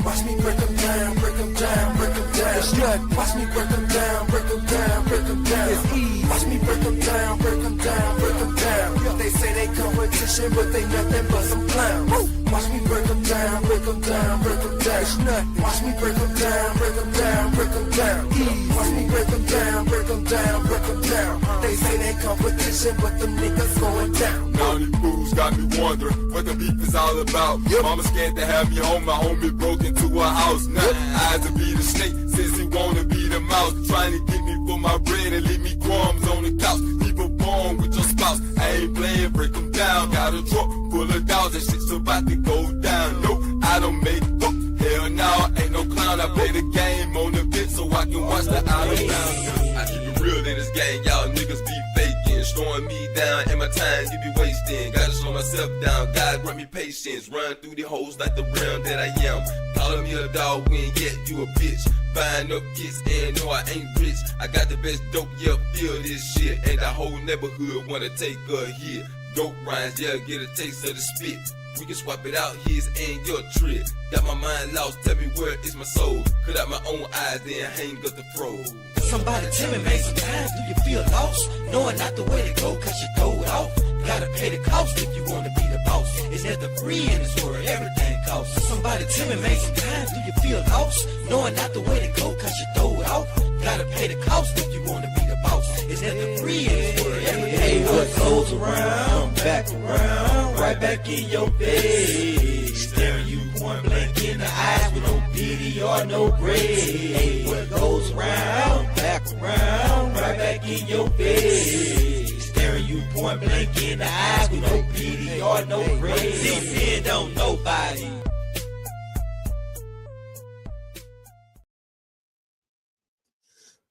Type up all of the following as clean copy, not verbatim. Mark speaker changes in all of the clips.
Speaker 1: Watch me break them down, break them down, break them down. It's nothing. Watch me break them down, break them down, break them down. It's easy. Watch me break them down, break them down, break them down. They say they competition, but they nothing but some clowns. Watch me break them down, break them down, break them down. It's nothing. Watch me break them down, break them down, break them down. Easy. Watch me break them down, break them down, break them down. They say they competition, but them niggas going down.
Speaker 2: Now these fools got me wondering what the beef is all about. Mama scared to have me home, my homie broke into her house. Now eyes to be the snake, since he wanna be the mouse. Trying to get me for my bread and leave me crumbs on the couch. People born with your spouse, I ain't playing, break them down. Got a truck full of dollars, that shit's about to go down. Nope, I don't make up, hell no, ain't no clown. I play the game on the bit so I can watch the out of town. I keep it real in this game, y'all niggas be faking, slowing me down, and my time you be wasting. Gotta slow myself down, God grant me patience. Run through the holes like the realm that I am. Calling me a dog when yet you a bitch. Buying up kids and no I ain't rich. I got the best dope, yeah, feel this shit. And the whole neighborhood wanna take a hit. Dope rhymes, yeah, get a taste of the spit. We can swap it out, his and your trip. Got my mind lost, tell me where is my soul. Cut out my own eyes, then hang up the froze.
Speaker 3: Somebody tell me, man, sometimes do you feel lost? Knowing not the way to go, cause you throw it off. Gotta pay the cost if you wanna be the boss. Is there the free in this world? Everything costs. Somebody tell me, man, sometimes do you feel lost? Knowing not the way to go, cause you throw it off. Gotta pay the cost if you wanna be the boss. Is there the free in this world? Everything what goes around, back around, right back in your face. Staring you point blank in the eyes with no pity or no grace. What goes around, back around, right back in your face. Staring you point blank in the eyes with no pity or no grace. Depend on nobody.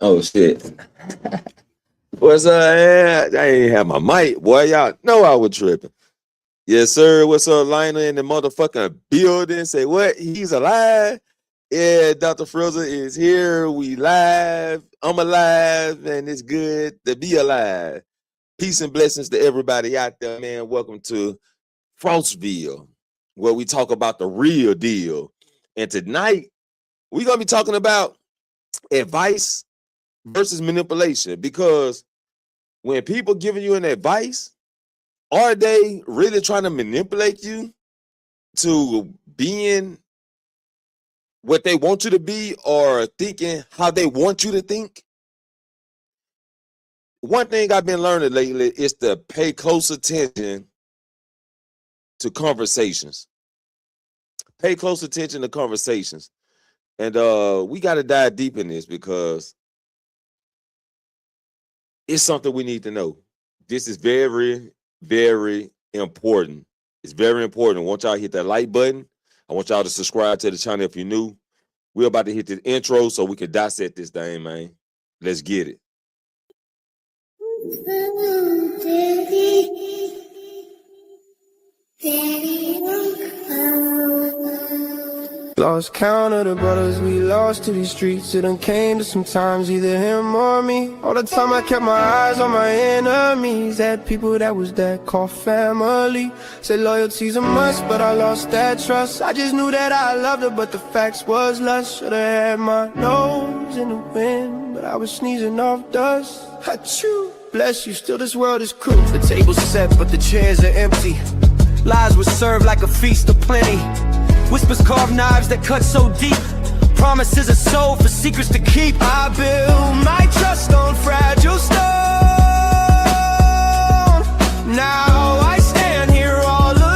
Speaker 4: Oh shit. What's up? I ain't have my mic, boy. Y'all know I was tripping. Yes, sir. What's up, Liner in the motherfucking building? Say what? He's alive. Yeah, Dr. Frizzle is here. We live. I'm alive, and it's good to be alive. Peace and blessings to everybody out there, man. Welcome to Frostville, where we talk about the real deal. And tonight, we're gonna be talking about advice versus manipulation, because when people giving you an advice, are they really trying to manipulate you to being what they want you to be or thinking how they want you to think? One thing I've been learning lately is to pay close attention to conversations. Pay close attention to conversations. And we got to dive deep in this because it's something we need to know. This is very, very important. It's very important. I want y'all to hit that like button. I want y'all to subscribe to the channel if you're new. We're about to hit this intro so we can dissect this thing, man. Let's get it.
Speaker 5: Lost count of the brothers we lost to these streets. It done came to sometimes either him or me. All the time I kept my eyes on my enemies. Had people that was that called family. Said loyalty's a must, but I lost that trust. I just knew that I loved her, but the facts was lust. Should've had my nose in the wind, but I was sneezing off dust. Achoo, bless you, still this world is cruel. The table's set, but the chairs are empty. Lies were served like a feast of plenty. Whispers carve knives that cut so deep. Promises are sold for secrets to keep. I build my trust on fragile stone. Now I stand here all alone.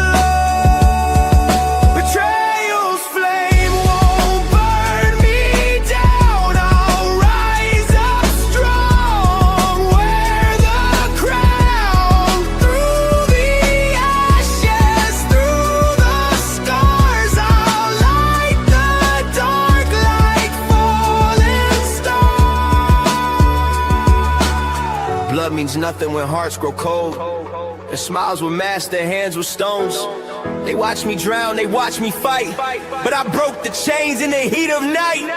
Speaker 5: Betrayal's flame won't burn me down. I'll rise up strong. Wear the crown. Through the ashes, through the scars, I'll light the dark like falling stars. Blood means nothing when hearts grow cold. Their smiles were masks, their hands were stones. They watched me drown, they watched me fight, but I broke the chains in the heat of night.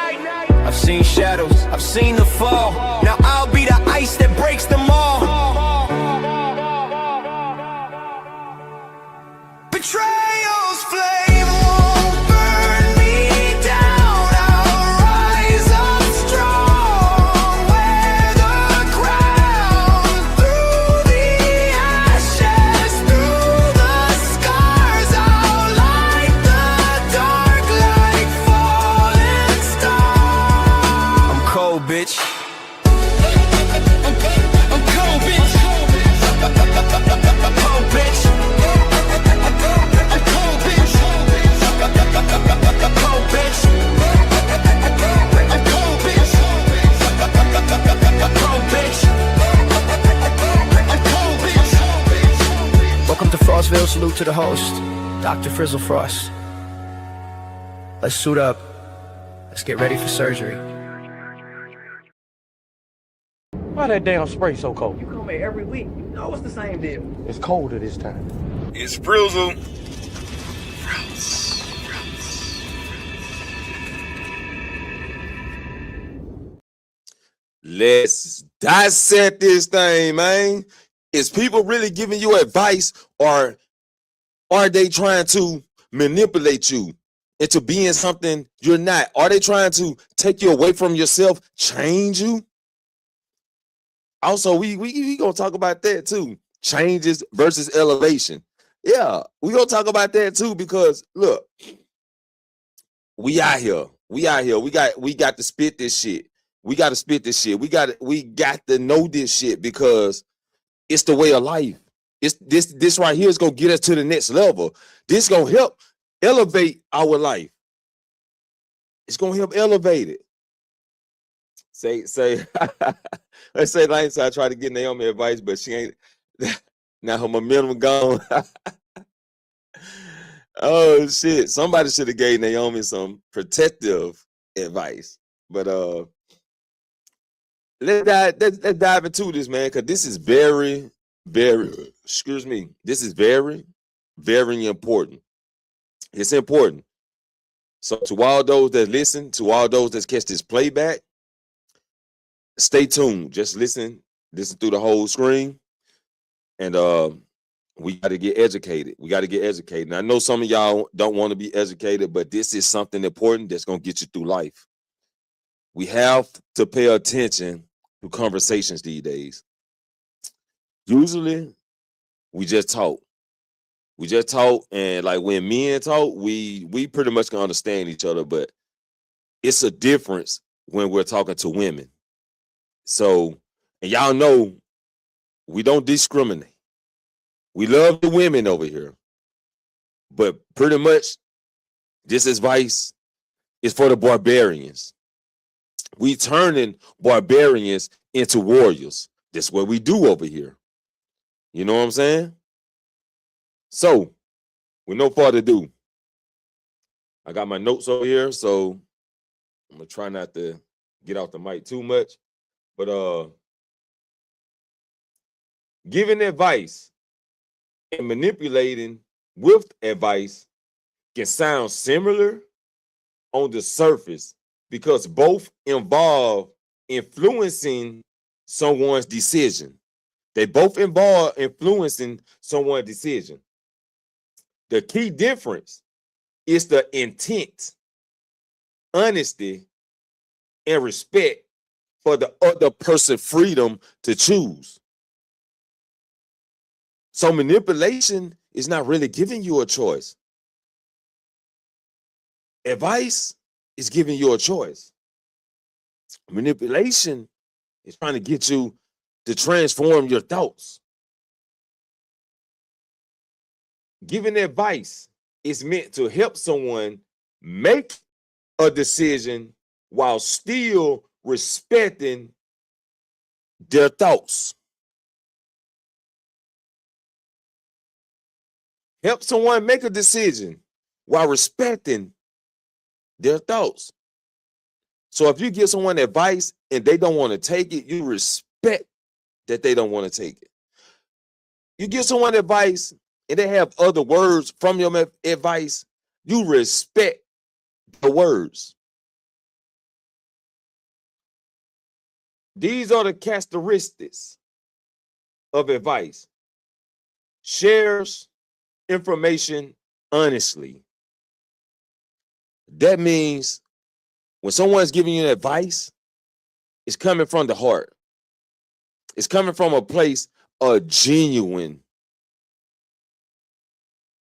Speaker 5: I've seen shadows, I've seen the fall. Now I'll be the ice that breaks them all. Betrayal's flame won't burn me Salute to the host, Dr. Frizzle Frost. Let's suit up. Let's get ready for surgery.
Speaker 6: Why that damn spray so cold?
Speaker 7: You come here every week. You know it's the same deal.
Speaker 6: It's colder this time.
Speaker 2: It's Frizzle.
Speaker 4: Let's dissect this thing, man. Is people really giving you advice, or are they trying to manipulate you into being something you're not? Are they trying to take you away from yourself, change you? Also, we gonna talk about that too. Changes versus elevation. Yeah, we gonna talk about that too, because look, we out here. We got to spit this shit. We got to spit this shit. We got to know this shit, because it's the way of life. It's this right here is gonna get us to the next level. This gonna help elevate our life. It's gonna help elevate it. Say let's say like so I tried to get Naomi advice, but she ain't. Now her momentum gone. Oh shit! Somebody should have gave Naomi some protective advice. But let's dive into this, man, because this is very, very. Excuse me. This is very, very important. It's important. So to all those that listen, to all those that catch this playback, stay tuned. Just listen through the whole screen, and we got to get educated. We got to get educated. And I know some of y'all don't want to be educated, but this is something important that's going to get you through life. We have to pay attention to conversations these days. Usually, we just talk. We just talk, and like when men talk, we pretty much can understand each other, but it's a difference when we're talking to women. So, and y'all know, we don't discriminate. We love the women over here, but pretty much this advice is for the barbarians. We turning barbarians into warriors. That's what we do over here. You know what I'm saying? So, with no further ado, I got my notes over here, so I'm gonna try not to get off the mic too much. But giving advice and manipulating with advice can sound similar on the surface, because both involve influencing someone's decision. They both involve influencing someone's decision. The key difference is the intent, honesty, and respect for the other person's freedom to choose. So manipulation is not really giving you a choice. Advice is giving you a choice. Manipulation is trying to get you to transform your thoughts. Giving advice is meant to help someone make a decision while still respecting their thoughts. Help someone make a decision while respecting their thoughts. So if you give someone advice and they don't want to take it, you respect that they don't want to take it. You give someone advice and they have other words from your advice, you respect the words. These are the characteristics of advice. Shares information honestly. That means when someone's giving you advice, it's coming from the heart. It's coming from a place of genuine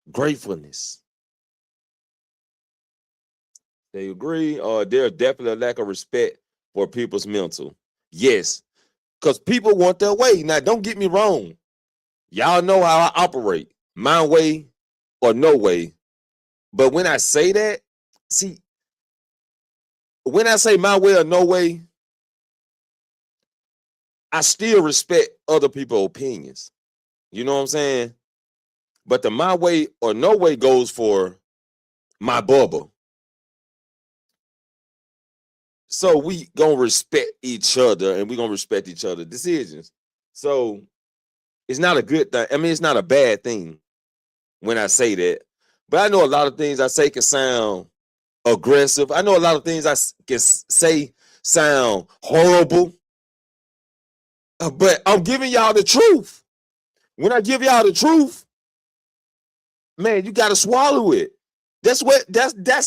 Speaker 4: gratefulness. They agree, or there's definitely a lack of respect for people's mental. Yes, because people want their way. Now, don't get me wrong. Y'all know how I operate. My way or no way. But when I say that, see, when I say my way or no way, I still respect other people's opinions. You know what I'm saying? but the my way or no way goes for my bubble. So we gonna respect each other, and we gonna respect each other's decisions. So it's not a good thing. I mean, it's not a bad thing when I say that. But I know a lot of things I say can sound aggressive. I know a lot of things I can say sound horrible. But I'm giving y'all the truth. When I give y'all the truth, man, you gotta swallow it. That's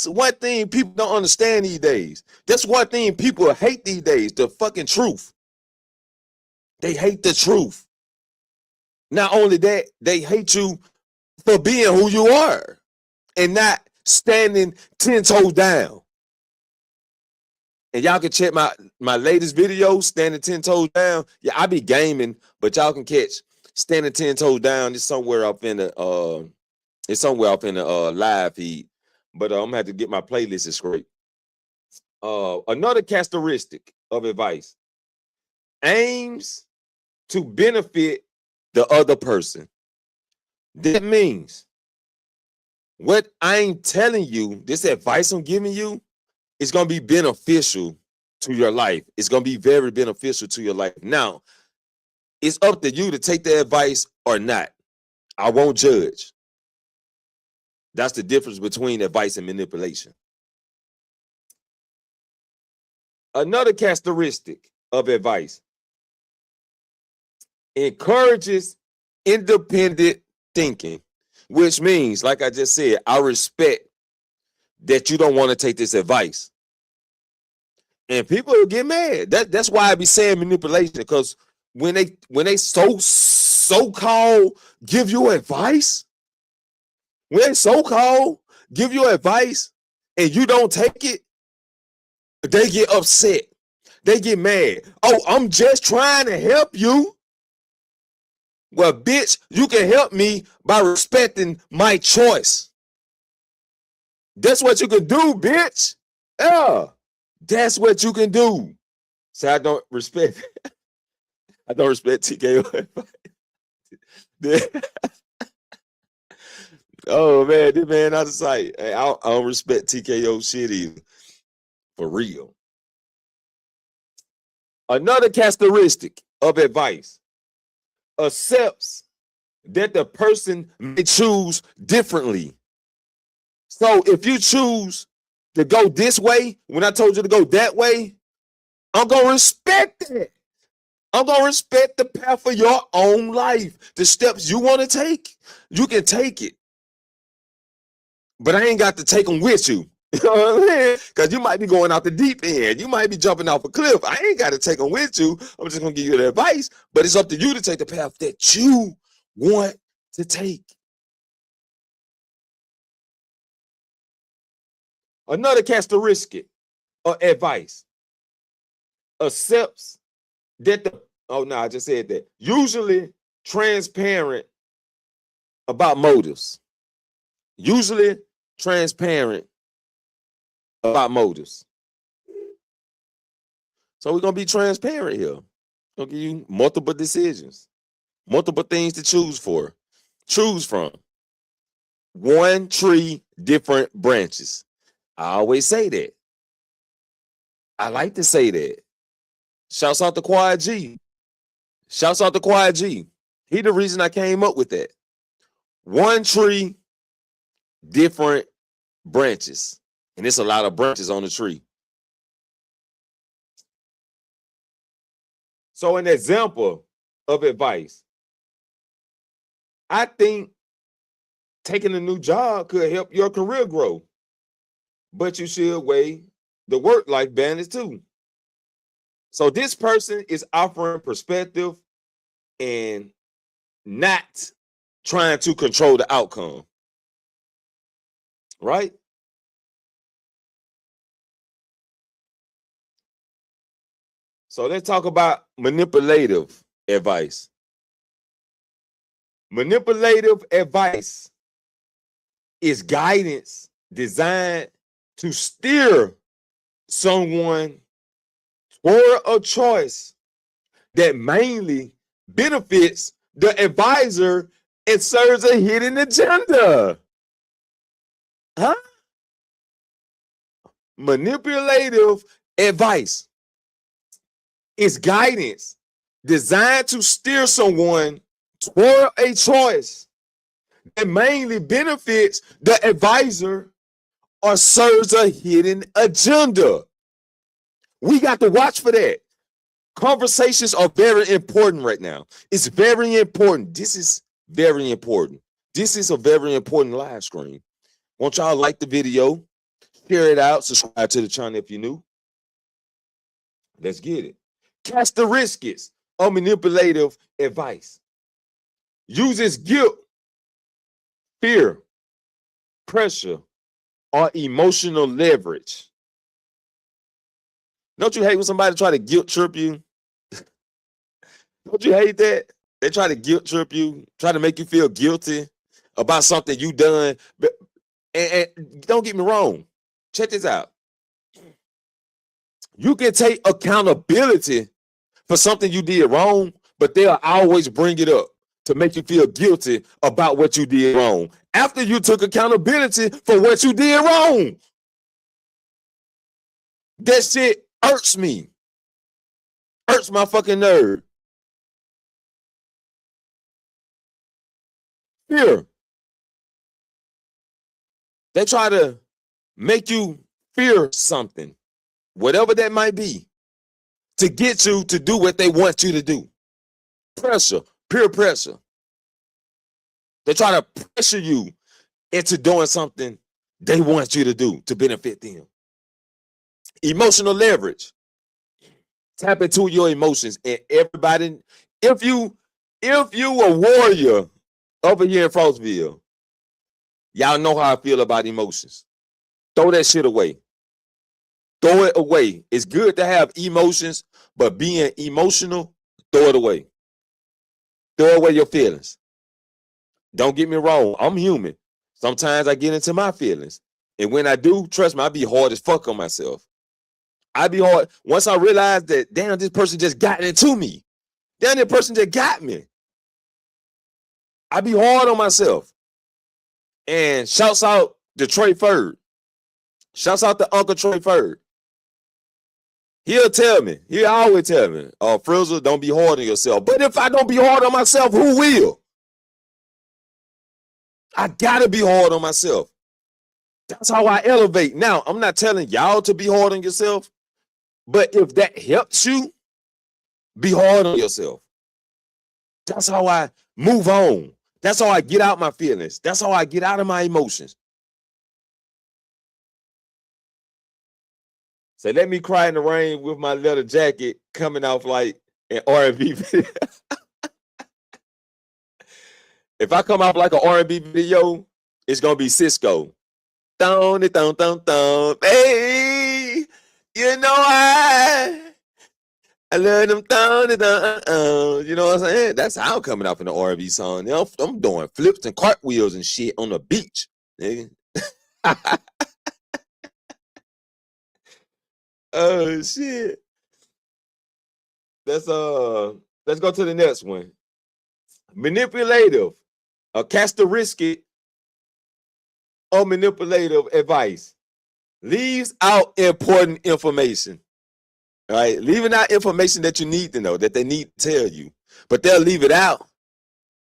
Speaker 4: one thing people don't understand these days. That's one thing people hate these days, the fucking truth. They hate the truth. Not only that, they hate you for being who you are and not standing 10 toes down. And y'all can check my latest video, standing 10 toes down. Yeah, I be gaming, but y'all can catch standing 10 toes down. It's somewhere up in the live feed. But I'm gonna have to get my playlist straight. Another characteristic of advice aims to benefit the other person. That means what I'm telling you, this advice I'm giving you, is going to be beneficial to your life. It's going to be very beneficial to your life. Now, it's up to you to take the advice or not. I won't judge. That's the difference between advice and manipulation. Another characteristic of advice encourages independent thinking, which means, like I just said, I respect that you don't want to take this advice. And people will get mad. That's why I be saying manipulation, because when they so-called give you advice, when they so-called give you advice and you don't take it, they get upset. They get mad. Oh, I'm just trying to help you. Well, bitch, you can help me by respecting my choice. That's what you can do, bitch. Yeah, that's what you can do. So I don't respect TKO. Oh man, this man out of sight. Hey, I don't respect TKO shit either. For real. Another characteristic of advice accepts that the person may choose differently. So if you choose to go this way when I told you to go that way, I'm going to respect it. I'm going to respect the path of your own life. The steps you want to take, you can take it. But I ain't got to take them with you. You know what I'm saying? Because you might be going out the deep end. You might be jumping off a cliff. I ain't got to take them with you. I'm just going to give you the advice. But it's up to you to take the path that you want to take. Another characteristic of advice accepts that I just said that. Usually transparent about motives. Usually transparent about motives. So we're going to be transparent here. I'll give you multiple decisions, multiple things to choose from. 1 tree, different branches. I always say that. I like to say that. Shouts out to Quiet G. He the reason I came up with that. 1 tree, different branches. And it's a lot of branches on the tree. So an example of advice. I think taking a new job could help your career grow. But you should weigh the work-life balance too. So this person is offering perspective and not trying to control the outcome. Right? So let's talk about manipulative advice. Manipulative advice is guidance designed to steer someone toward a choice that mainly benefits the advisor It serves a hidden agenda. Huh? Manipulative advice is guidance designed to steer someone toward a choice that mainly benefits the advisor or serves a hidden agenda. We got to watch for that. Conversations are very important right now. It's very important. This is very important. This is a very important live stream. Want y'all like the video, share it out, subscribe to the channel if you're new. Let's get it. Characteristics of manipulative advice. Uses guilt, fear, pressure, or emotional leverage. Don't you hate when somebody try to guilt trip you? Don't you hate that? They try to guilt trip you, try to make you feel guilty about something you done. And don't get me wrong. Check this out. You can take accountability for something you did wrong, but they'll always bring it up to make you feel guilty about what you did wrong after you took accountability for what you did wrong. That shit hurts me. Hurts my fucking nerve. Fear. They try to make you fear something, whatever that might be, to get you to do what they want you to do. Pressure, peer pressure. They try to pressure you into doing something they want you to do to benefit them. Emotional leverage. Tap into your emotions, and everybody, if you a warrior over here in Frostville, y'all know how I feel about emotions. Throw that shit away. Throw it away. It's good to have emotions, but being emotional, throw it away. Throw away your feelings. Don't get me wrong. I'm human. Sometimes I get into my feelings. And when I do, trust me, I be hard as fuck on myself. I be hard. Once I realize that, damn, this person just got into me. Damn, that person just got me. I be hard on myself. And shouts out to Trey Ferd. Shouts out to Uncle Trey Ferd. He'll tell me. He'll always tell me, oh, Frizzle, don't be hard on yourself. But if I don't be hard on myself, who will? I gotta be hard on myself. That's how I elevate. Now, I'm not telling y'all to be hard on yourself, but if that helps you, be hard on yourself. That's how I move on. That's how I get out my feelings. That's how I get out of my emotions. So let me cry in the rain with my leather jacket coming off like an R&B video. If I come off like an R&B video, it's gonna be Cisco. Thon it, thon, thon, thon. Hey, you know I love them thon it, thon. You know what I'm saying? That's how I'm coming off in the R&B song. You know, I'm doing flips and cartwheels and shit on the beach, nigga. Oh shit. Let's go to the next one. Manipulative, a characteristic of manipulative advice. Leaves out important information. All right, leaving out information that you need to know, that they need to tell you, but they'll leave it out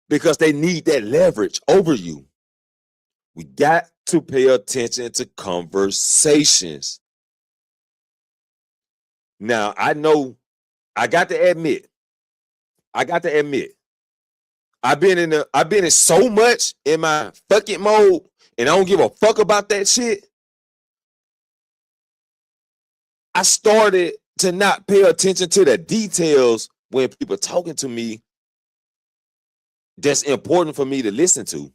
Speaker 4: because they need that leverage over you. We got to pay attention to conversations. Now, I know I got to admit, I've been in so much in my fuck it mode, and I don't give a fuck about that shit. I started to not pay attention to the details when people talking to me that's important for me to listen to.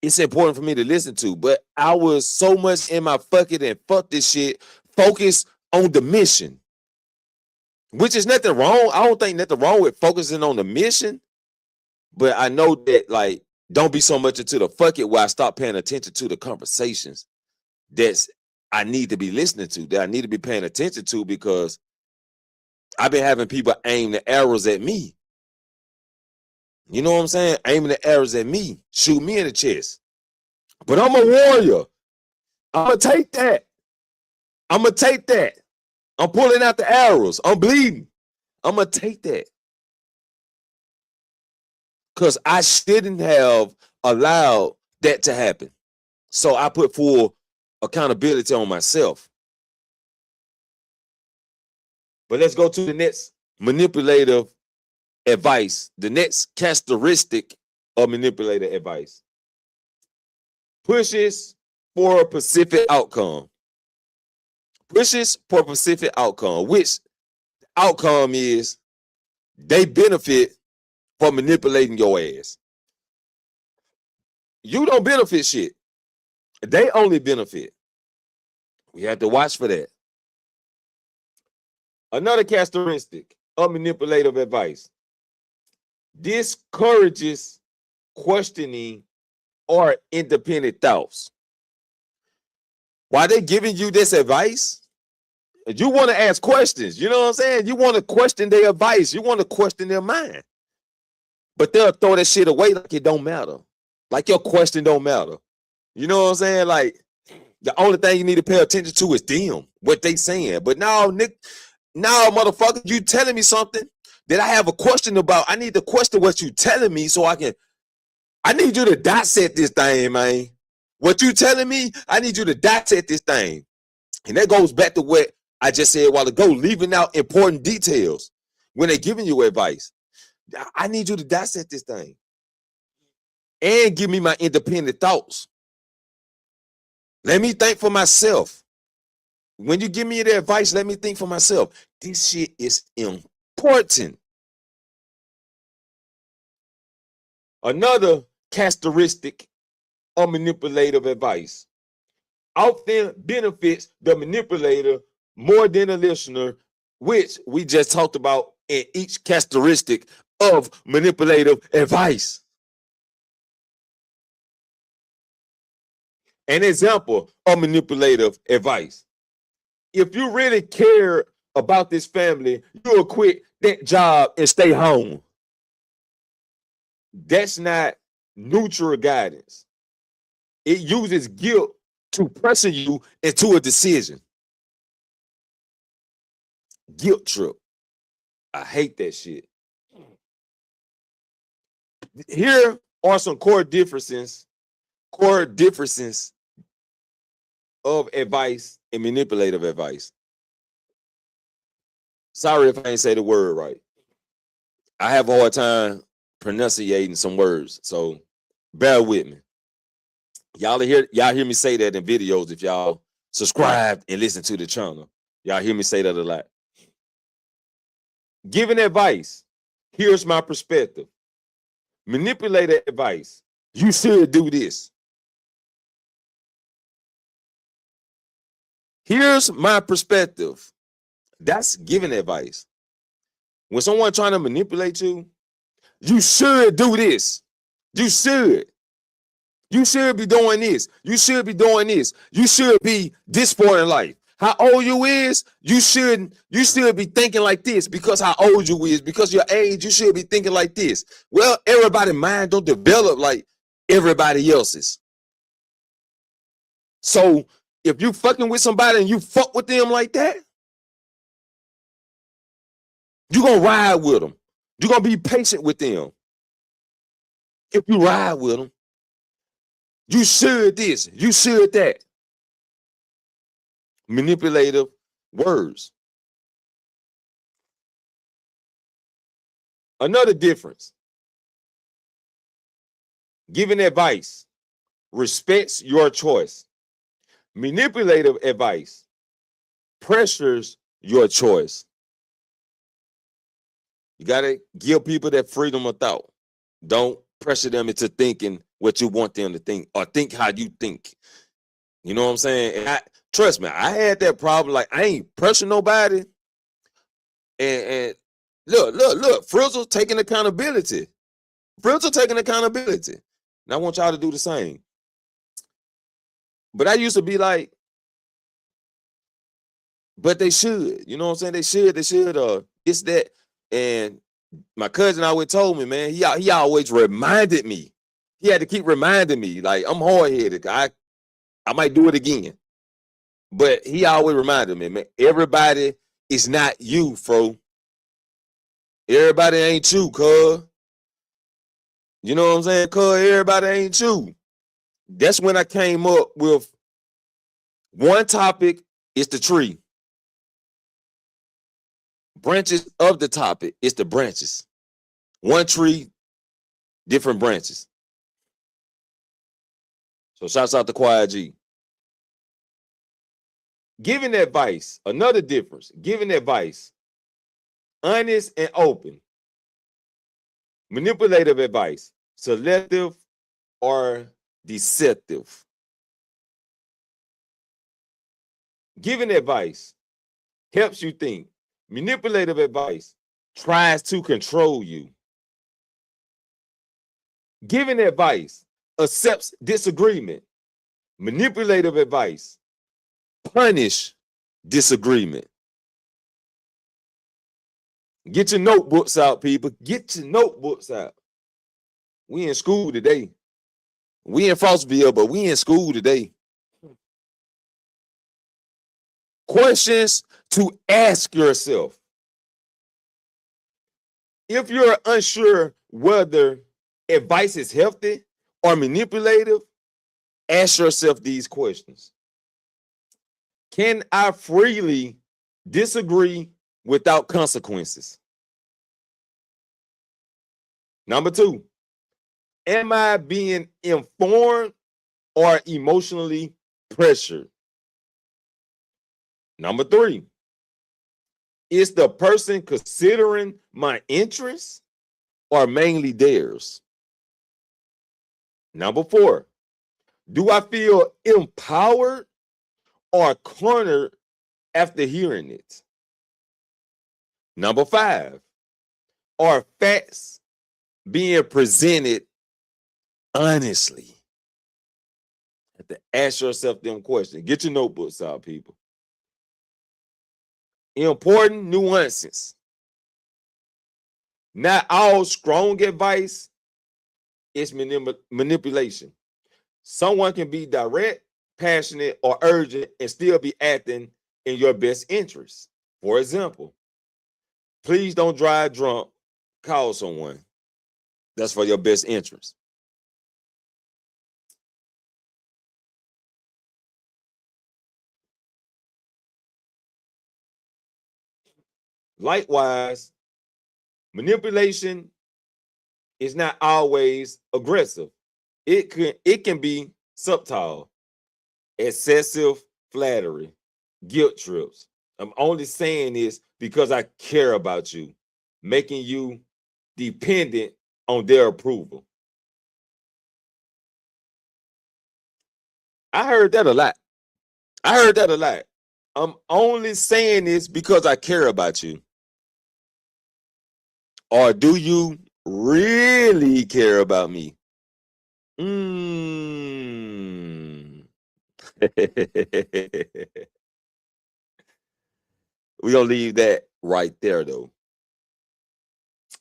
Speaker 4: It's important for me to listen to, but I was so much in my fuck it and fuck this shit, focus on the mission, which is nothing wrong. I don't think nothing wrong with focusing on the mission, but I know that, like, don't be so much into the fuck it where I stop paying attention to the conversations that's I need to be listening to, that I need to be paying attention to, because I've been having people aim the arrows at me. You know what I'm saying? Aiming the arrows at me, shoot me in the chest. But I'm a warrior. I'm gonna take that. I'm gonna take that. I'm pulling out the arrows. I'm bleeding. I'm gonna take that. Because I shouldn't have allowed that to happen. So I put full accountability on myself. But let's go to the next manipulative advice. The next characteristic of manipulative advice. Pushes for a specific outcome. Pushes for a specific outcome, which outcome is they benefit from manipulating your ass. You don't benefit shit. They only benefit. We have to watch for that. Another characteristic of manipulative advice. Discourages questioning or independent thoughts. While they giving you this advice, you want to ask questions. You know what I'm saying? You want to question their advice. You want to question their mind. But they'll throw that shit away like it don't matter. Like your question don't matter. You know what I'm saying? Like the only thing you need to pay attention to is them, what they saying. But now, Nick, now, motherfucker, you telling me something that I have a question about. I need to question what you telling me so I need you to dissect this thing, man. What you telling me, I need you to dissect this thing. And that goes back to what I just said a while ago, leaving out important details when they're giving you advice. I need you to dissect this thing and give me my independent thoughts. Let me think for myself. When you give me the advice, let me think for myself. This shit is important. Another characteristic of manipulative advice often benefits the manipulator more than the listener, which we just talked about in each characteristic of manipulative advice. An example of manipulative advice. If you really care about this family, you'll quit that job and stay home. That's not neutral guidance. It uses guilt to pressure you into a decision. Guilt trip. I hate that shit. Here are some core differences of advice and manipulative advice. Sorry if I ain't say the word right. I have a hard time pronunciating some words, so bear with me. Y'all hear me say that in videos if y'all subscribe and listen to the channel. Y'all hear me say that a lot. Giving advice. Here's my perspective. Manipulative advice. You should do this. Here's my perspective. That's giving advice. When someone trying to manipulate you, you should do this. You should. You should be doing this. You should be doing this. You should be this far in life. How old you is, you should be thinking like this because how old you is, because your age, you should be thinking like this. Well, everybody's mind don't develop like everybody else's. So if you fucking with somebody and you fuck with them like that, you're going to ride with them. You're going to be patient with them. If you ride with them, you should this, you should that. Manipulative words. Another difference. Giving advice respects your choice. Manipulative advice pressures your choice. You got to give people that freedom of thought. Don't pressure them into thinking what you want them to think or think how you think. You know what I'm saying? And trust me, I had that problem. Like, I ain't pressure nobody. And look, Frizzle taking accountability. Frizzle taking accountability. And I want y'all to do the same. But I used to be like, but they should. You know what I'm saying? They should, it's that. And My cousin always told me, man, he always reminded me. He had to keep reminding me, like, I'm hard-headed. I might do it again. But he always reminded me, man, everybody is not you, bro. Everybody ain't you, cuz. You know what I'm saying? Cuz everybody ain't you. That's when I came up with one topic is the tree. Branches of the topic is the branches. One tree, different branches. So shouts out to Quiet G. Giving advice, another difference. Giving advice, honest and open. Manipulative advice, selective or deceptive. Giving advice helps you think. Manipulative advice tries to control you. Giving advice accepts disagreement. Manipulative advice punish disagreement. Get your notebooks out, people. Get your notebooks out. We in school today. We in Frostville, but we in school today. Questions to ask yourself. If you're unsure whether advice is healthy or manipulative, ask yourself these questions. Can I freely disagree without consequences? Number 2, am I being informed or emotionally pressured? Number 3, is the person considering my interests or mainly theirs? Number 4, do I feel empowered or cornered after hearing it? Number 5, are facts being presented honestly? You have to ask yourself them questions. Get your notebooks out, people. Important nuances. Not all strong advice is manipulation. Someone can be direct, passionate, or urgent and still be acting in your best interest. For example, please don't drive drunk. Call someone. That's for your best interest. Likewise, manipulation is not always aggressive. It can be subtle, excessive flattery, guilt trips. I'm only saying this because I care about you, making you dependent on their approval. I heard that a lot. I'm only saying this because I care about you. Or do you really care about me? We're gonna leave that right there, though.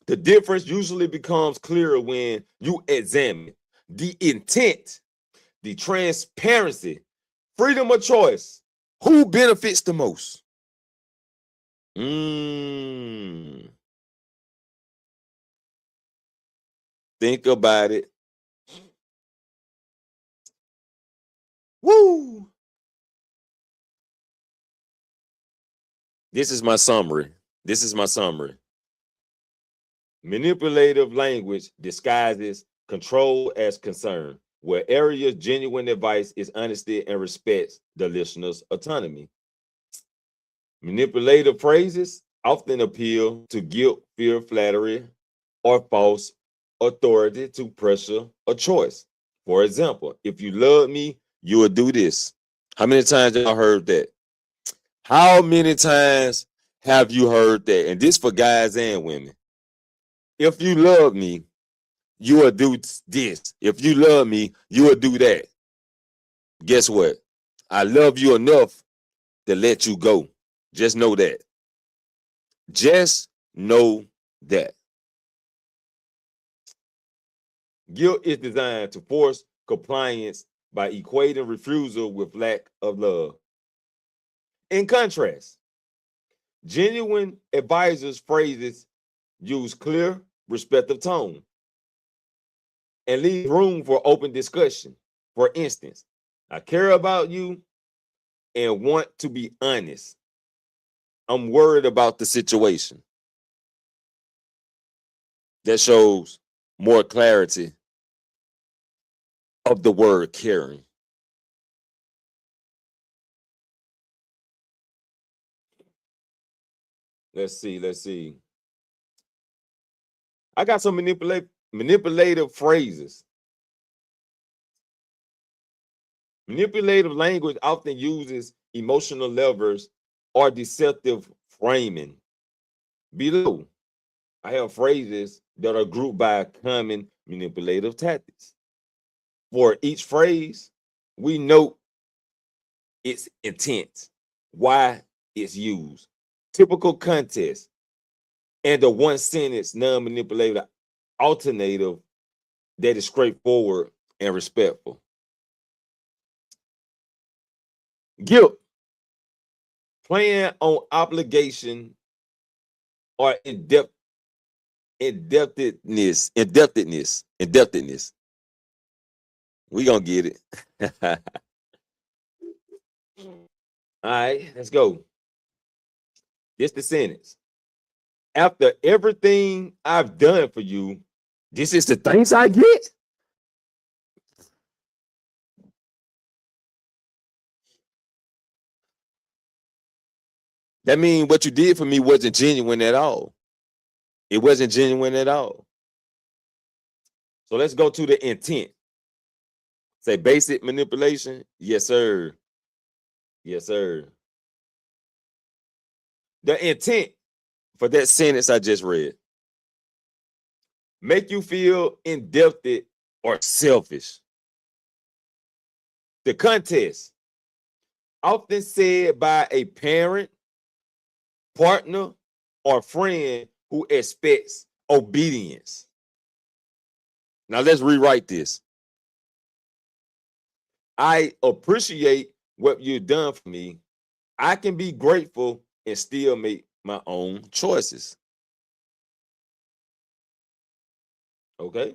Speaker 4: The difference usually becomes clearer when you examine the intent, the transparency, freedom of choice. Who benefits the most? Think about it. Woo! This is my summary. Manipulative language disguises control as concern, where areas genuine advice is honesty and respects the listener's autonomy. Manipulative phrases often appeal to guilt, fear, flattery, or false authority to pressure a choice. For example, if you love me, you will do this. How many times have y'all heard that? How many times have you heard that? And this for guys and women. If you love me, you will do this. If you love me, you will do that. Guess what? I love you enough to let you go. Just know that. Just know that. Guilt is designed to force compliance by equating refusal with lack of love. In contrast, genuine advisors' phrases use clear, respectful tone and leave room for open discussion. For instance, I care about you and want to be honest. I'm worried about the situation. That shows more clarity of the word caring. Let's see. I got some manipulative phrases. Manipulative language often uses emotional levers or deceptive framing. Below, I have phrases that are grouped by common manipulative tactics. For each phrase, we note its intent, why it's used, typical context, and the one sentence non-manipulative alternative that is straightforward and respectful. Guilt, playing on obligation or indebtedness. We gonna get it. All right, let's go. This the sentence. After everything I've done for you, this is the thanks I get. That means what you did for me wasn't genuine at all. It wasn't genuine at all. So let's go to the intent. Say basic manipulation. Yes, sir. Yes, sir. The intent for that sentence I just read. Make you feel indebted or selfish. The context, often said by a parent, partner, or friend who expects obedience. Now let's rewrite this. I appreciate what you've done for me. I can be grateful and still make my own choices. Okay?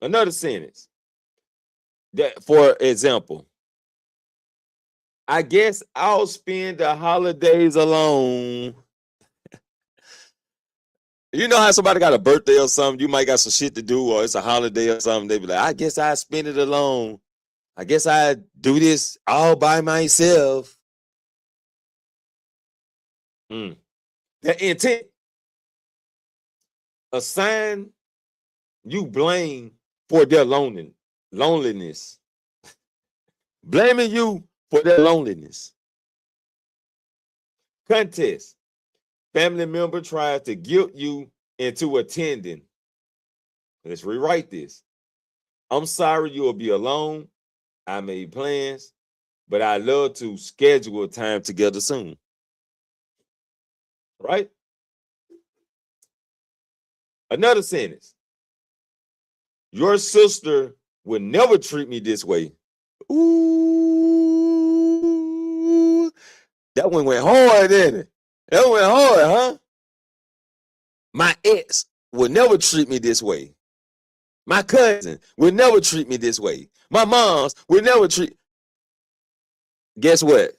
Speaker 4: Another sentence. That, for example, I guess I'll spend the holidays alone. You know how somebody got a birthday or something, you might got some shit to do, or it's a holiday or something. They be like, I guess I spend it alone. I guess I do this all by myself. The intent, assign you blame for their loneliness. Blaming you for their loneliness. Contest, family member tries to guilt you into attending. Let's rewrite this. I'm sorry you'll be alone. I made plans, but I love to schedule time together soon. Right? Another sentence. Your sister would never treat me this way. Ooh, that one went hard, didn't it? That went hard, huh? My ex would never treat me this way. My cousin would never treat me this way. My mom's would never treat. Guess what?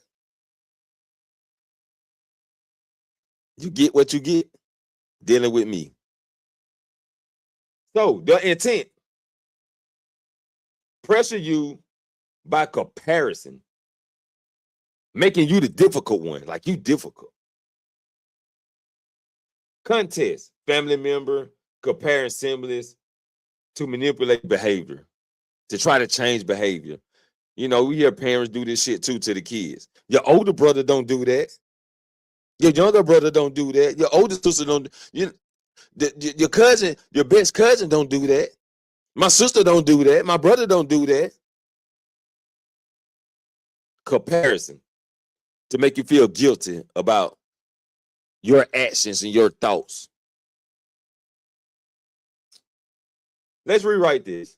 Speaker 4: You get what you get dealing with me. So the intent, pressure you by comparison, making you the difficult one, like you difficult. Contest, family member comparing siblings to manipulate behavior, to try to change behavior. You know, we hear parents do this shit too to the kids. Your older brother don't do that. Your younger brother don't do that. Your older sister don't. Your cousin, your best cousin don't do that. My sister don't do that. My brother don't do that. Comparison to make you feel guilty about your actions and your thoughts. Let's rewrite this.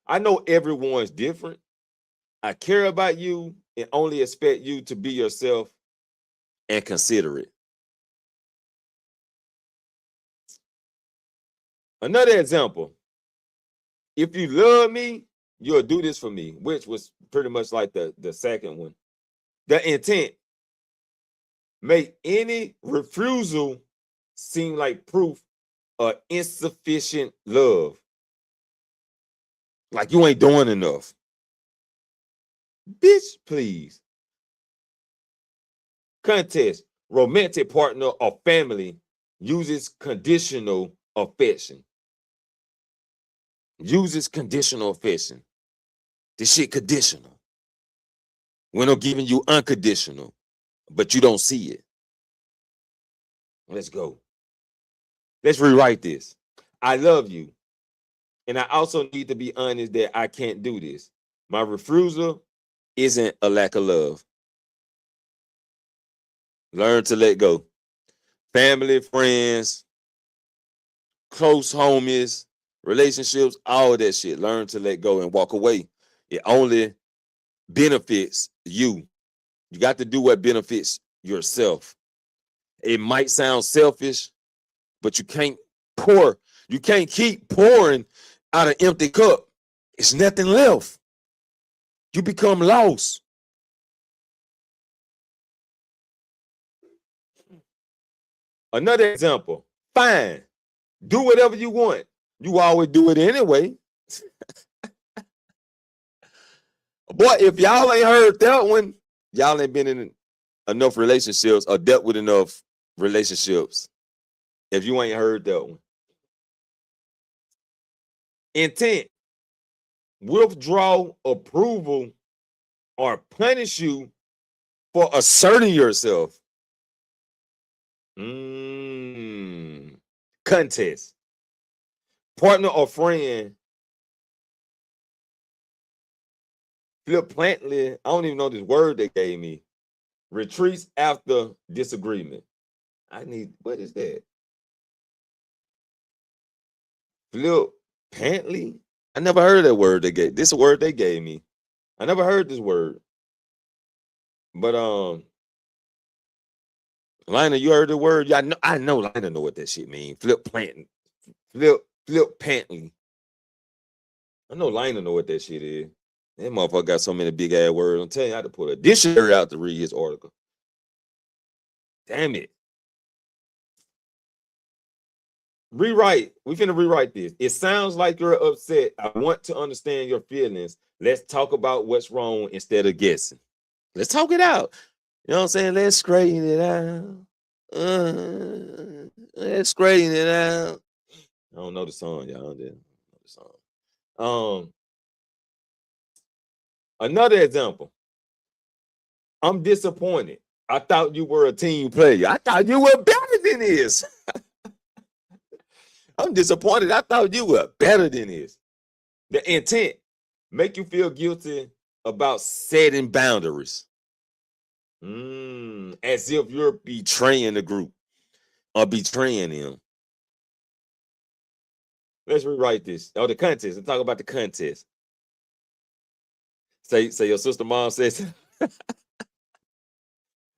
Speaker 4: I know everyone's different. I care about you and only expect you to be yourself and considerate. Another example. If you love me, you'll do this for me, which was pretty much like the second one. The intent. Make any refusal seem like proof of insufficient love. Like you ain't doing enough. Bitch, please. Contest. Romantic partner or family uses conditional affection. Uses conditional affection. This shit conditional. We're not giving you unconditional, but you don't see it. Let's go. Let's rewrite this. I love you. And I also need to be honest that I can't do this. My refusal isn't a lack of love. Learn to let go. Family, friends, close homies, relationships, all that shit. Learn to let go and walk away. It only benefits you. You got to do what benefits yourself. It might sound selfish, but you can't keep pouring out an empty cup. It's nothing left. You become lost. Another example. Fine. Do whatever you want. You always do it anyway. Boy, if y'all ain't heard that one, y'all ain't been in enough relationships or dealt with enough relationships. If you ain't heard that one. Intent. Withdraw approval or punish you for asserting yourself. Contest. Partner or friend flippantly, I don't even know this word they gave me. Retreats after disagreement. What is that? Flippantly? I never heard that word they gave. This is a word they gave me. I never heard this word. But Lina, you heard the word? Yeah, I know Lina know what that shit means. Flippantly. I know Lina know what that shit is. That motherfucker got so many big ass words. I'm telling you, I had to put a dictionary out to read his article. Damn it. Rewrite. We finna rewrite this. It sounds like you're upset. I want to understand your feelings. Let's talk about what's wrong instead of guessing. Let's talk it out. You know what I'm saying? Let's straighten it out. Let's straighten it out. I don't know the song, y'all. I don't know the song. Another example. I'm disappointed. I thought you were a team player. I thought you were better than this. I'm disappointed. I thought you were better than this. The intent, make you feel guilty about setting boundaries. As if you're betraying the group or betraying them. Let's rewrite this. The contest. Let's talk about the contest. Say your sister mom says.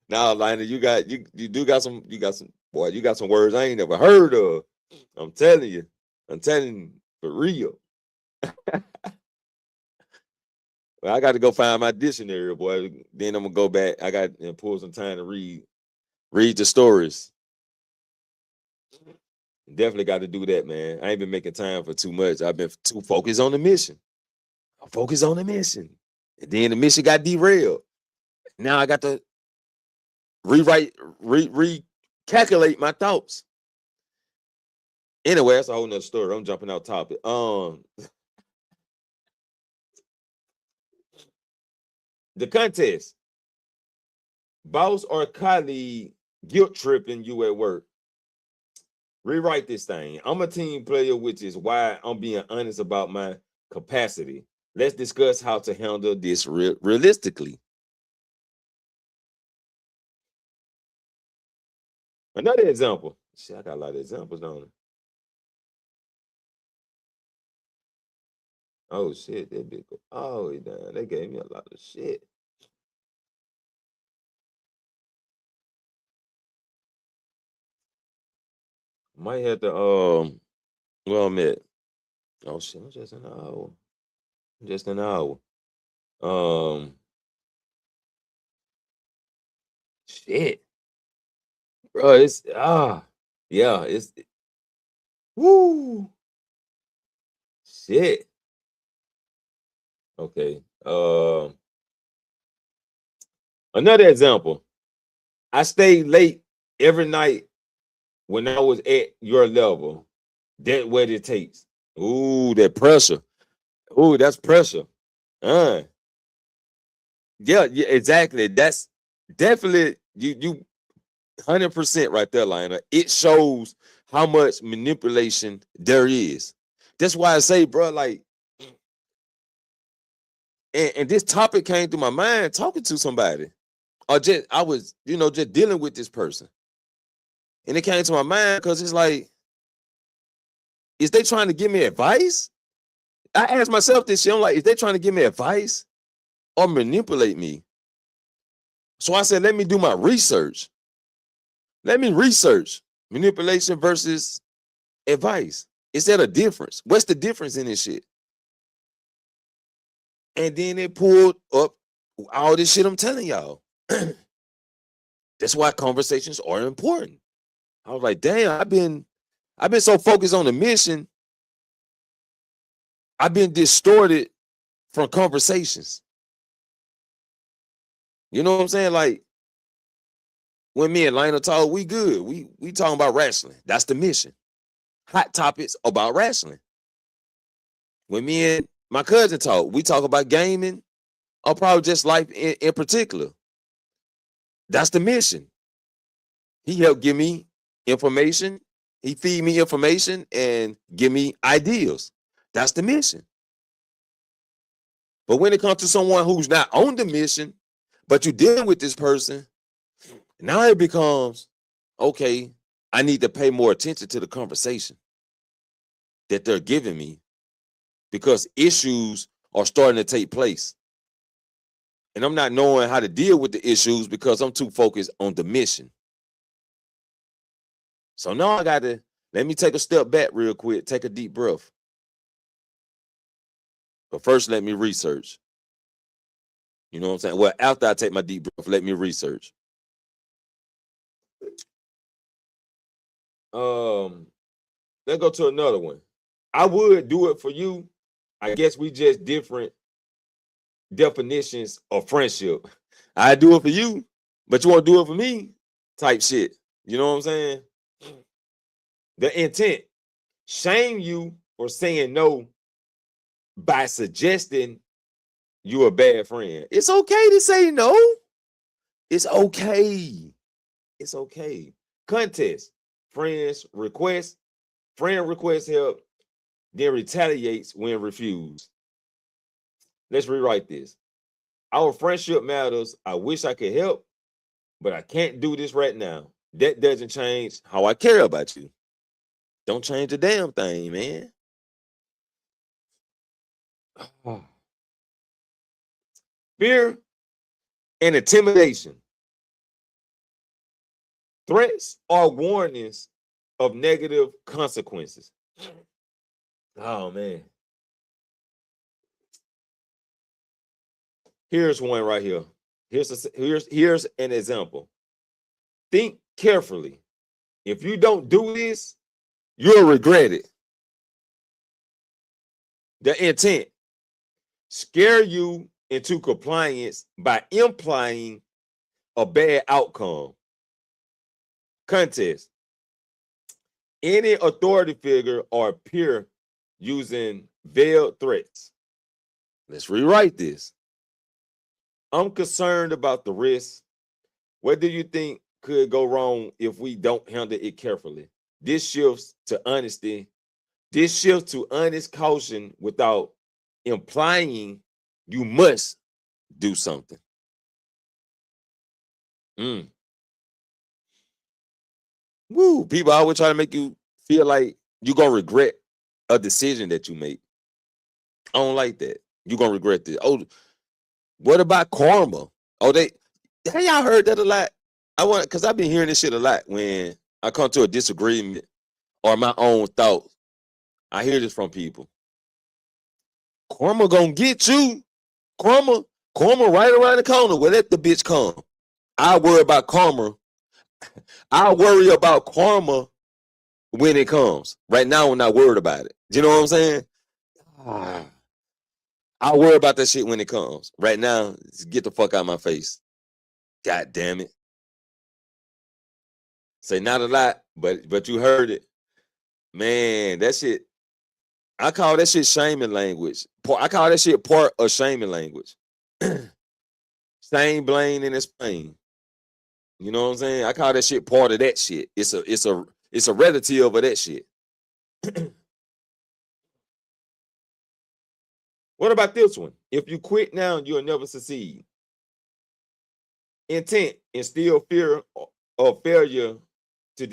Speaker 4: Now, Lina, you got some words I ain't never heard of. I'm telling you for real. Well, I got to go find my dictionary, boy. Then I'm gonna go back. I got to pull some time to read the stories. Definitely got to do that, man. I ain't been making time for too much. I've been too focused on the mission. I'm focused on the mission. And then the mission got derailed. Now I got to recalculate my thoughts. Anyway, that's a whole nother story. I'm jumping out topic. The contest. Boss or colleague guilt tripping you at work. Rewrite this thing. I'm a team player, which is why I'm being honest about my capacity. Let's discuss how to handle this realistically. Another example. Shit, I got a lot of examples, don't I? Oh shit, that big go all the way down. They gave me a lot of shit. Might have to well I'm at. Oh shit, I'm just an hour. Just an hour. Shit. Bro, it's yeah, it's woo shit. Okay. Another example. I stayed late every night when I was at your level. That's what it takes. Ooh, that pressure. Ooh, that's pressure. Yeah, yeah, exactly. That's definitely you 100% right there, Lionel. It shows how much manipulation there is. That's why I say, bro, like, and this topic came through my mind talking to somebody. Or just I was, just dealing with this person. And it came to my mind because it's like, is they trying to give me advice? I asked myself this shit. I'm like, is they trying to give me advice or manipulate me? So I said, let me do my research. Let me research manipulation versus advice. Is that a difference? What's the difference in this shit? And then it pulled up all this shit I'm telling y'all. That's why conversations are important. I was like, damn, I've been so focused on the mission. I've been distorted from conversations. You know what I'm saying? Like when me and Lionel talk, we good. We talking about wrestling. That's the mission. Hot topics about wrestling. When me and my cousin talk, we talk about gaming or probably just life in particular. That's the mission. He helped give me information. He feed me information and give me ideas. That's the mission. But when it comes to someone who's not on the mission, but you're dealing with this person, now it becomes, okay, I need to pay more attention to the conversation that they're giving me because issues are starting to take place. And I'm not knowing how to deal with the issues because I'm too focused on the mission. So now I got to, let me take a step back real quick, take a deep breath. But first, let me research. You know what I'm saying? Well, after I take my deep breath, let me research. Let's go to another one. I would do it for you. I guess we just different definitions of friendship. I do it for you, but you won't do it for me type shit. You know what I'm saying? The intent, shame you for saying no by suggesting you're a bad friend. It's okay to say no. It's okay. It's okay. Contest, friends request, friend requests help, then retaliates when refused. Let's rewrite this. Our friendship matters. I wish I could help, but I can't do this right now. That doesn't change how I care about you. Don't change a damn thing, man. Fear and intimidation. Threats are warnings of negative consequences. Oh, man. Here's one right here. Here's an example. Think carefully. If you don't do this, you'll regret it. The intent, scare you into compliance by implying a bad outcome. Contest, any authority figure or peer using veiled threats. Let's rewrite this. I'm concerned about the risk. What do you think could go wrong if we don't handle it carefully? This shifts to honesty. This shifts to honest caution without implying you must do something. Woo, people always try to make you feel like you're gonna regret a decision that you make. I don't like that. You're gonna regret this. Oh, what about karma? Oh, have y'all heard that a lot? Because I've been hearing this shit a lot when I come to a disagreement or my own thoughts. I hear this from people. Karma gonna get you. Karma right around the corner. Well, let the bitch come. I worry about karma. I worry about karma when it comes. Right now, I'm not worried about it. Do you know what I'm saying? I worry about that shit when it comes. Right now, get the fuck out of my face. God damn it. Say not a lot, but you heard it. Man, that shit, I call that shit shaming language. I call that shit part of shaming language. Shame, blame, and explain. You know what I'm saying? I call that shit part of that shit. It's a relative of that shit. What about this one? If you quit now, you'll never succeed. Intent, instill fear of failure to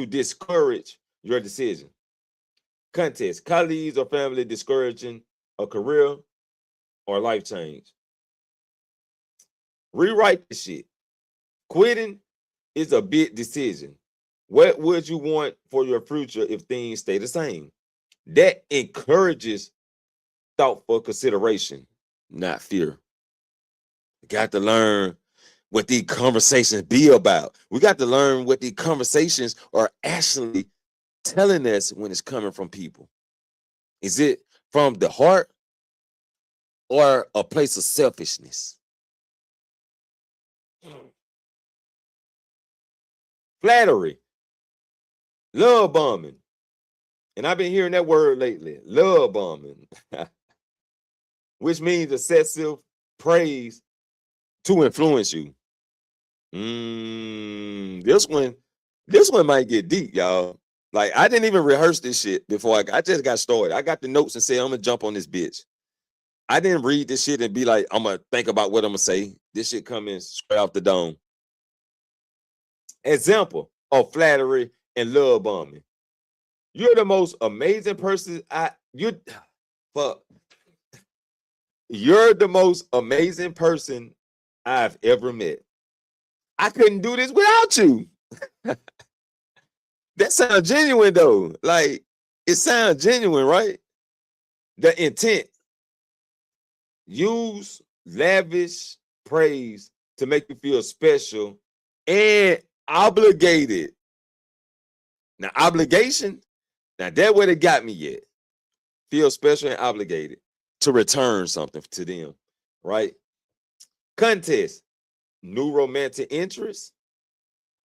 Speaker 4: discourage your decision. Context, colleagues or family discouraging a career or life change. Rewrite the shit. Quitting is a big decision. What would you want for your future if things stay the same? That encourages thoughtful consideration, not fear. We got to learn what these conversations be about. We got to learn what these conversations are actually telling us when it's coming from people. Is it from the heart or a place of selfishness? Flattery, love bombing. And I've been hearing that word lately, love bombing, which means excessive praise to influence you. This one might get deep, y'all. Like, I didn't even rehearse this shit before I just got started. I got the notes and said, I'm gonna jump on this bitch. I didn't read this shit and be like, I'm gonna think about what I'm gonna say. This shit coming straight off the dome. Example of flattery and love bombing. You're the most amazing person you're the most amazing person I've ever met. I couldn't do this without you. That sounds genuine though. Like, it sounds genuine, right? The intent. Use lavish praise to make you feel special and obligated. Now, obligation, now that what it got me yet. Feel special and obligated to return something to them, right? Contest, new romantic interest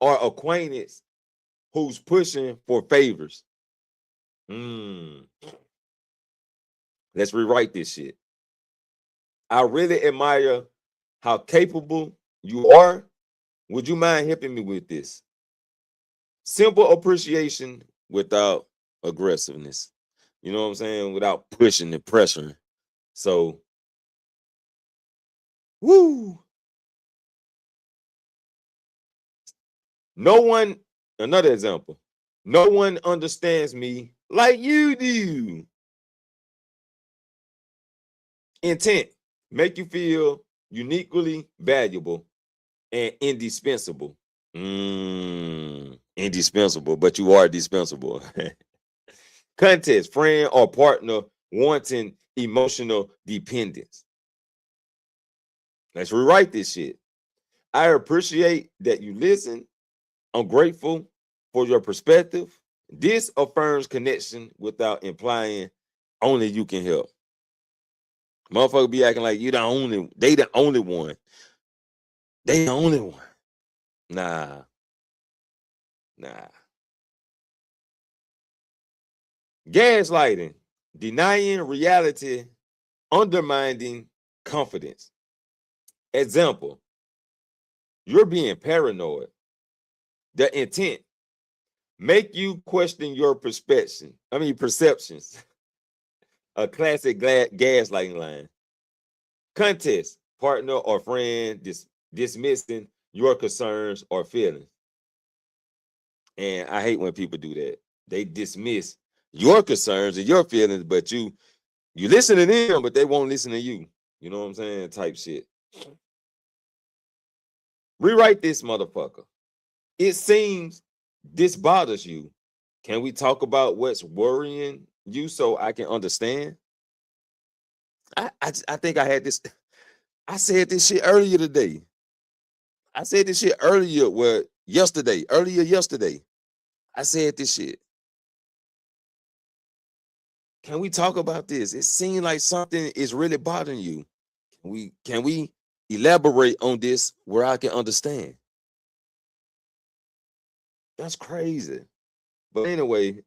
Speaker 4: or acquaintance who's pushing for favors. Let's rewrite this shit. I really admire how capable you are. Would you mind helping me with this? Simple appreciation without aggressiveness. You know what I'm saying? Without pushing and pressuring. So, woo. Another example. No one understands me like you do. Intent, make you feel uniquely valuable and indispensable. Indispensable, but you are dispensable. Context, friend or partner wanting emotional dependence. Let's rewrite this shit. I appreciate that you listen. I'm grateful for your perspective. This affirms connection without implying only you can help. Motherfucker be acting like they the only one. They the only one. Nah. Gaslighting, denying reality, undermining confidence. Example, you're being paranoid. The intent, make you question your perceptions. A classic gaslighting line. Contest, partner or friend dismissing your concerns or feelings. And I hate when people do that. They dismiss your concerns and your feelings, but you listen to them, but they won't listen to you. You know what I'm saying? Type shit. Rewrite this motherfucker. It seems this bothers you. Can we talk about what's worrying you so I can understand? I think I had this. I said this shit earlier today. I said this shit earlier, earlier yesterday. I said this shit. Can we talk about this? It seems like something is really bothering you. Can we elaborate on this where I can understand? That's crazy. But anyway,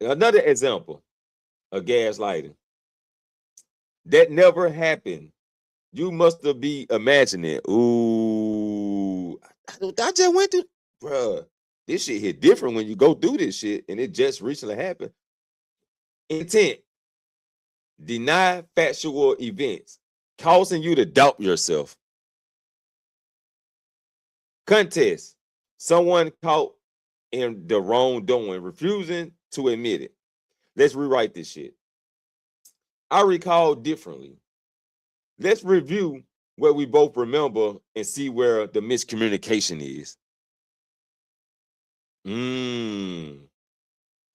Speaker 4: another example of gaslighting. That never happened. You must be imagining. Ooh, I just went through, bruh. This shit hit different when you go through this shit, and it just recently happened. Intent. Deny factual events, causing you to doubt yourself. Contest. Someone caught in the wrongdoing, refusing to admit it. Let's rewrite this shit. I recall differently. Let's review what we both remember and see where the miscommunication is.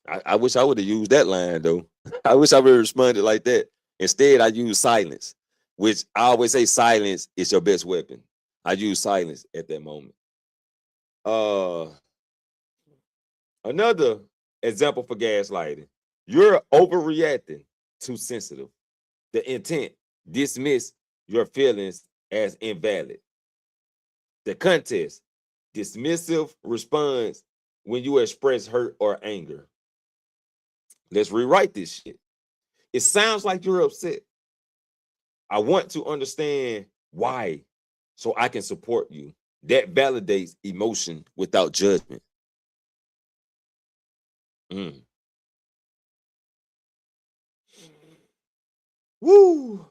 Speaker 4: I wish I would have used that line though. I wish I would have responded like that. Instead, I use silence, which I always say silence is your best weapon. I use silence at that moment. Another example for gaslighting. You're overreacting, too sensitive. The intent, dismiss your feelings as invalid. The contest, dismissive response when you express hurt or anger. Let's rewrite this shit. It sounds like you're upset. I want to understand why so I can support you. That validates emotion without judgment. Woo.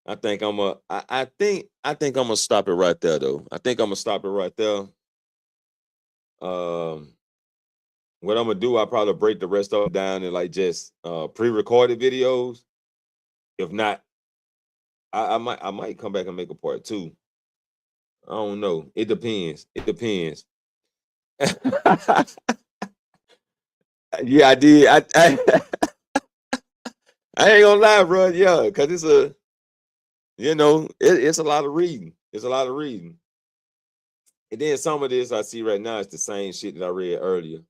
Speaker 4: I think I'm gonna stop it right there though. I think I'm gonna stop it right there. What I'm gonna do, I'll probably break the rest of it down in like just pre-recorded videos. If not, I might come back and make a part 2. I don't know. It depends. It depends. Yeah, I did. I ain't gonna lie, bro. Yeah, because it's it's a lot of reading. It's a lot of reading. And then some of this I see right now is the same shit that I read earlier.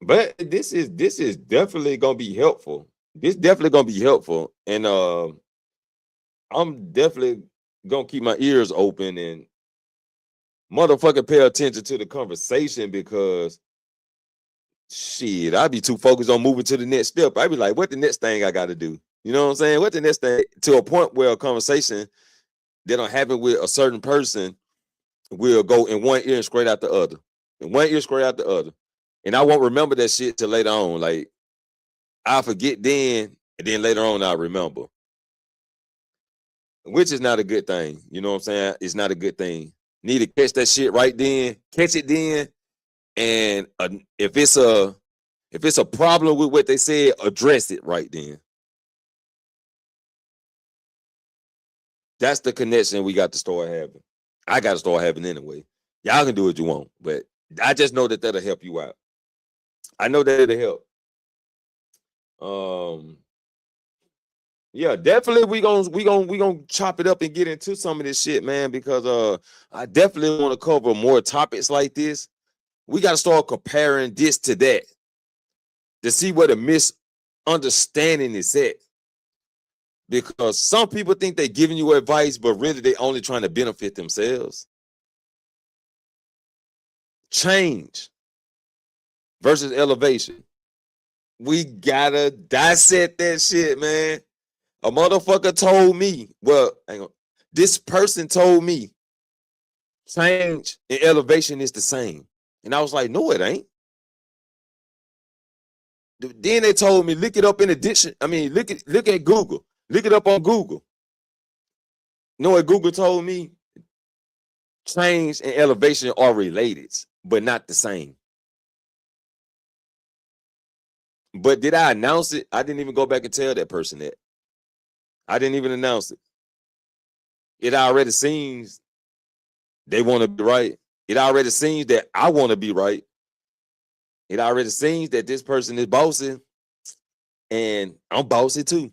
Speaker 4: But this is definitely gonna be helpful. This definitely gonna be helpful, and I'm definitely gonna keep my ears open and motherfucker pay attention to the conversation because shit, I'd be too focused on moving to the next step. I'd be like, what the next thing I got to do? You know what I'm saying? What the next thing, to a point where a conversation that don't happen with a certain person will go in one ear and straight out the other. In one ear straight out the other. And I won't remember that shit till later on. Like, I forget then, and then later on I'll remember. Which is not a good thing. You know what I'm saying? It's not a good thing. Need to catch that shit right then, catch it then. And if it's a problem with what they said, address it right then. That's the connection we got to start having. I got to start having anyway. Y'all can do what you want, but I just know that that'll help you out. I know that it'll help. Yeah, definitely we gonna chop it up and get into some of this shit, man, because I definitely want to cover more topics like this. We got to start comparing this to that to see where the misunderstanding is at. Because some people think they're giving you advice, but really they only trying to benefit themselves. Change versus elevation. We gotta dissect that shit, man. A motherfucker told me, well, hang on. This person told me change and elevation is the same. And I was like, no, it ain't. Then they told me, look it up in addition. I mean, look at Google. Look it up on Google. You know what Google told me? Change and elevation are related, but not the same. But did I announce it? I didn't even go back and tell that person that. I didn't even announce it. It already seems they want to be right. It already seems that I want to be right. It already seems that this person is bossy, and I'm bossy too,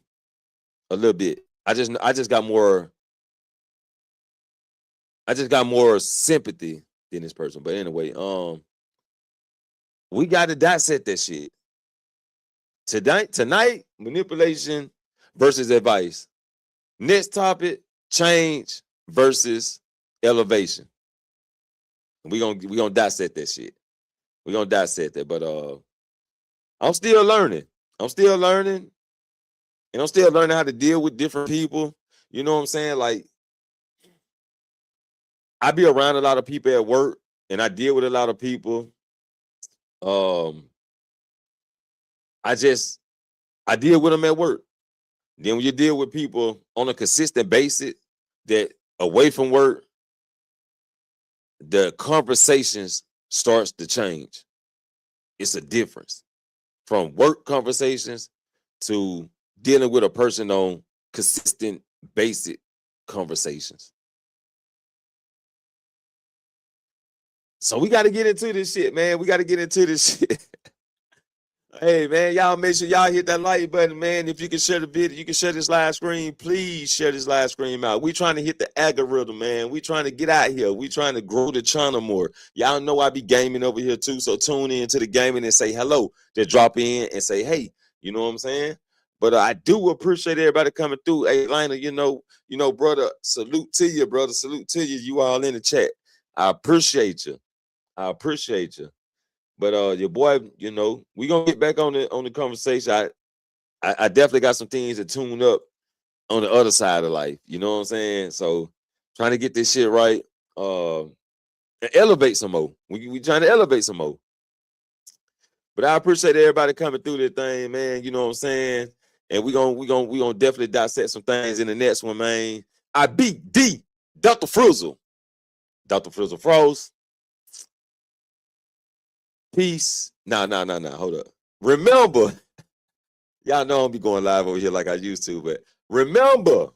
Speaker 4: a little bit. I just got more sympathy than this person. But anyway, we got to dissect that shit. Tonight, manipulation versus advice. Next topic, change versus elevation. We're gonna dissect that shit. We're gonna dissect that. But I'm still learning. And I'm still learning how to deal with different people. You know what I'm saying? Like, I be around a lot of people at work, and I deal with a lot of people. I deal with them at work. Then when you deal with people on a consistent basis that away from work, the conversations starts to change. It's a difference from work conversations to dealing with a person on consistent, basic conversations. So we got to get into this shit, man. We got to get into this shit. Hey, man, y'all make sure y'all hit that like button, man. If you can share the video, you can share this live screen. Please share this live screen out. We trying to hit the algorithm, man. We trying to get out here. We trying to grow the channel more. Y'all know I be gaming over here too, so tune in to the gaming and say hello. Just drop in and say, hey, you know what I'm saying? But I do appreciate everybody coming through. Hey, Liner, you know, brother, salute to you, brother. Salute to you. You all in the chat. I appreciate you. But your boy, you know, we gonna get back on the conversation. I definitely got some things to tune up on the other side of life. You know what I'm saying? So trying to get this shit right, and elevate some more. We trying to elevate some more. But I appreciate everybody coming through this thing, man. You know what I'm saying? And we gonna definitely dissect some things in the next one, man. I beat D, Dr. Frizzle Frost. Peace. Nah. Hold up. Remember, y'all know I don't be going live over here like I used to, but remember,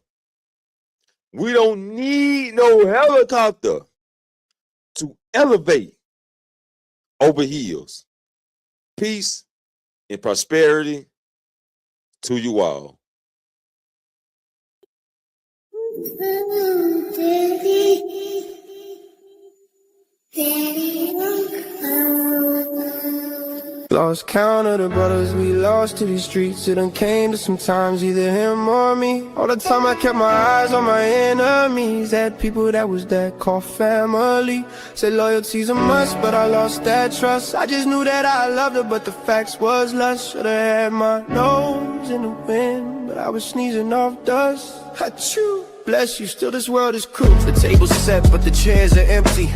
Speaker 4: we don't need no helicopter to elevate over hills. Peace and prosperity to you all.
Speaker 5: Lost count of the brothers we lost to these streets. It done came to sometimes either him or me. All the time I kept my eyes on my enemies. Had people that was that called family. Said loyalty's a must, but I lost that trust. I just knew that I loved her, but the facts was lust. Should've had my nose in the wind, but I was sneezing off dust. Achoo, bless you, still this world is cruel. The table's set, but the chairs are empty.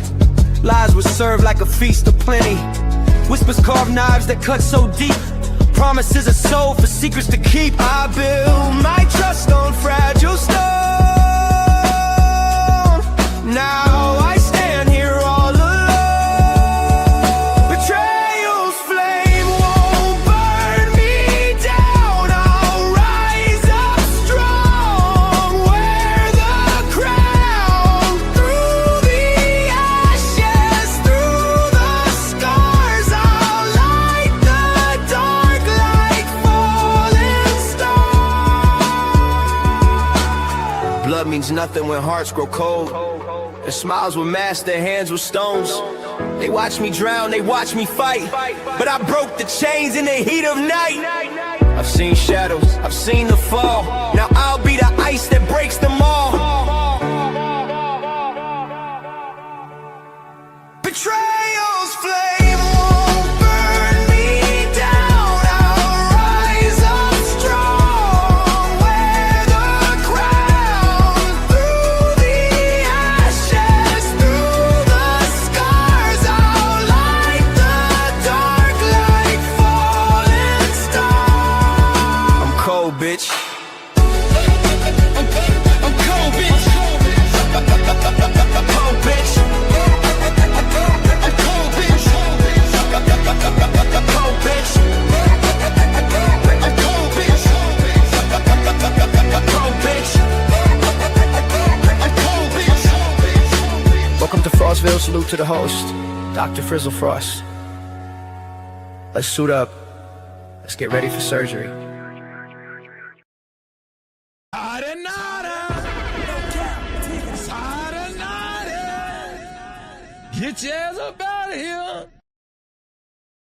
Speaker 5: Lies were served like a feast of plenty. Whispers carve knives that cut so deep. Promises are sold for secrets to keep. I build my trust on fragile stone. Now I stand here all alone. Betrayal's flame won't burn me down. I'll rise up strong. Wear the crown. Through the ashes, through the scars, I'll light the dark like falling stars. Blood means nothing when hearts grow cold. Their smiles were masks, their hands were stones. They watched me drown, they watched me fight, but I broke the chains in the heat of night. I've seen shadows, I've seen the fall. Now I'll be the ice that breaks them all. Betrayal's flame won't burn me down. I'll rise up strong. Wear the crown. Through the ashes, through the scars, I'll light the dark like falling stars.
Speaker 1: bitch.
Speaker 3: I'm cold, bitch.
Speaker 1: Cold, bitch.
Speaker 3: I'm cold, bitch.
Speaker 1: Cold, bitch.
Speaker 3: I'm cold, bitch.
Speaker 1: Cold, bitch.
Speaker 3: I'm cold, bitch.
Speaker 5: Welcome to Frostville, salute to the host, Dr. Frizzle Frost. Let's suit up. Let's get ready for surgery.
Speaker 3: Get your ass up out of here.